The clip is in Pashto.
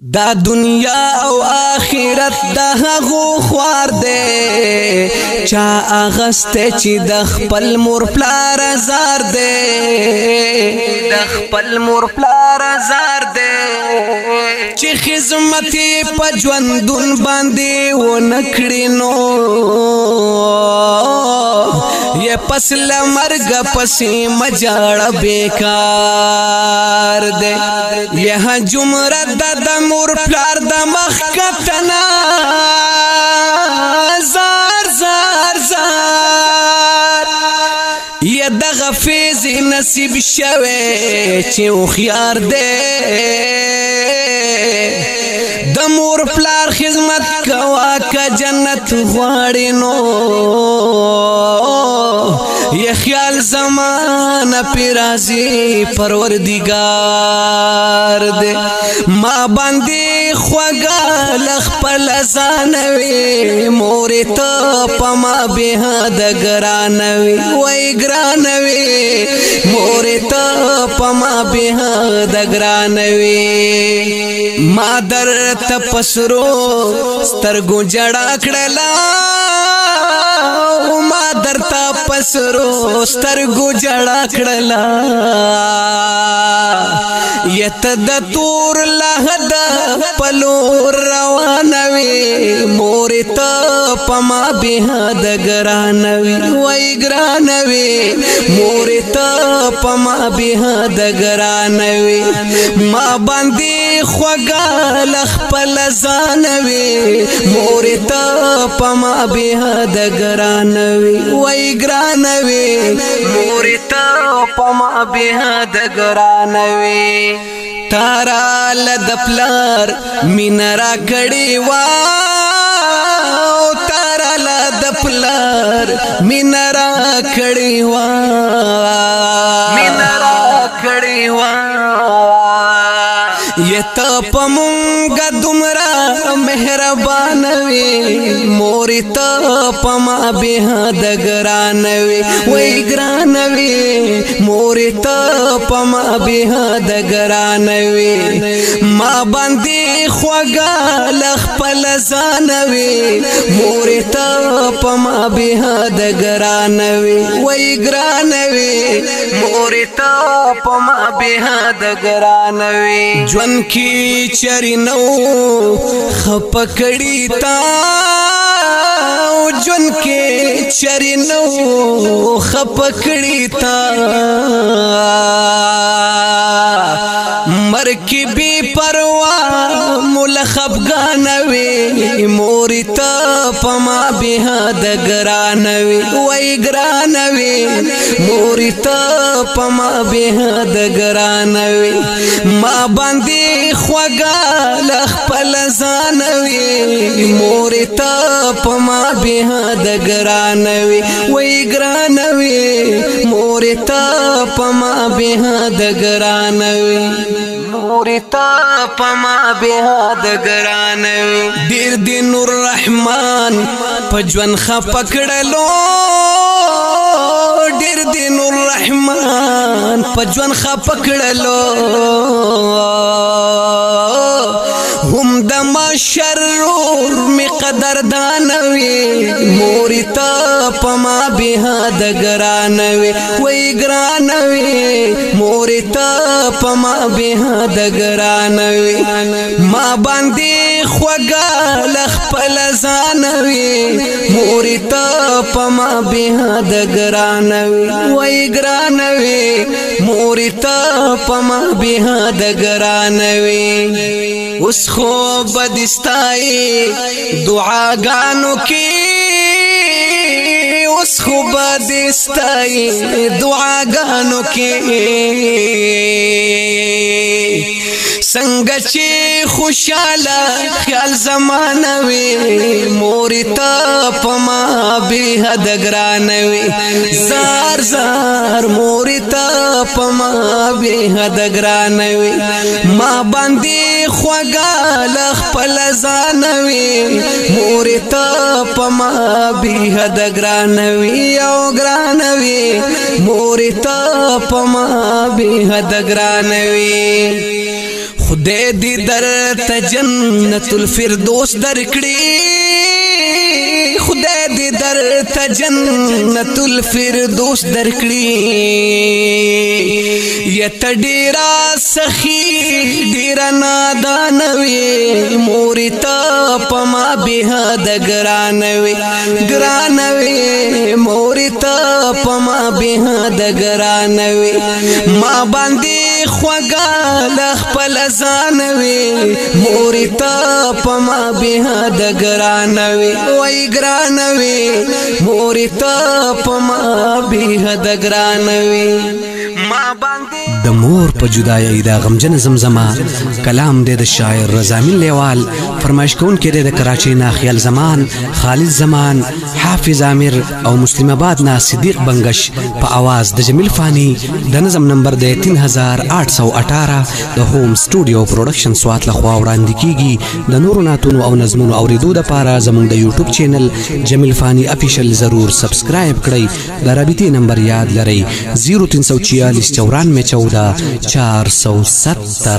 دا دنیا او آخرت دا هغو خوار دے چا اغسته چی د خپل مور پلار زار دے د خپل مور پلار زار دے چی خدمتي په ژوندون باندې و نکړي نو یہ پس لمرگ پسی مجاڑ بیکار دے یہ جمرت دا مور پلار دا مخکتنا زار زار زار یہ دا غفیز نصیب شوے چیو خیار دے دا مور پلار خدمت کوا کا جنت غواړي نو یہ خیال زمان پیرازی پروردگار دے ما باندې خوګا لخپل ځانوي مورې ته پما به د ګرانوي وای ګرانوي مورې ته پما به د ګرانوي ما در تپسرو سترګو جړا کړلا ما در تپسرو سترګو جړا کړلا یت د تور لهد پلور روانوي مورې ته پما به د ګرانوي وای ګرانوي مورې ته پما به د ګرانوي ما باندې خوګا لخپل ځانوي مورې ته پما به د ګرانوي وای ګرانوي مورې ته پما به د ګرانوي تارا لد پلار مینرا کړي وا تارا لد پلار مینرا کړي وا مینرا کړي وا یت پمونګ دمرا مهربان وي مورې ته پما به د ګرانوي وای ګرانوي مورې ته پما به د ګرانوي ما باندې خوګا لخپل ځانوي مورې ته پما به د ګرانوي وای ګرانوي مورې ته پما به د ګرانوي جون کی چرینو خپکړی تا جون کی چرینو خپکړی تا مرکبی پروا مول خفغانوي مورې ته پما به د ګرانوي وای ګرانوي مورې ته پما به د ګرانوي ما باندې خوګا لخپل ځانوي مورې ته پما به د ګرانوي وای ګرانوي مورې ته پما به د ګرانوي مورې ته پما به د ګرانوي ډیر دی نور رحمان په ژوند خپکړلو ډیر دی نور رحمان په ژوند خپکړلو هم د مشرور می قدردانوي مورې ته پما به د ګرانوي وای ګرانوي مورې ته پما به د ګرانوي ما باندې خوګا لخپل ځانوي مورې ته پما به د ګرانوي وای ګرانوي مورې ته پما به د ګرانوي اوس خو بدستای دعاګانو کې اوس خو بدستای دعاګانو کې څنګه چې خوشاله خیال زمانوي مورې ته پما به د ګرانوي زار زار مورې ته پما به د ګرانوي ما باندې خوګا لخپل ځانوي مورې ته پما به د ګرانوي او ګرانوي مورې ته پما به د ګرانوي خدای دې درته جنت الفردوس درکړي خدای دې درته جنت الفردوس درکړي یت ډیرا سخی ډیرا نادان وي مور ته پما به د ګران وي مور ته پما به د ګران وي ما باندې خوګا خپل ځان وي مور ته پما به د ګران وي وای ګران وي مور ته پما به د ګران وي ما باندې د مور په جدایي دا غمجن زمزمه کلام دې د شاعر رضامین لیوال فرمایش کون کې د کراچۍ نه خیال زمان خالد زمان حافظ عامر او مسلم آباد نه صدیق بنگش په आवाज د جمیل فانی د نظم نمبر د 3818 د هوم سټوډیو پروډکشن سوات لخوا وړاندې کیږي د نورو ناتونو او نظمونو اوریدو لپاره زموږ د یوټیوب چینل جمیل فانی افیشل ضرور سبسکرایب کړئ د رابطې نمبر یاد لرئ 0346 9414 470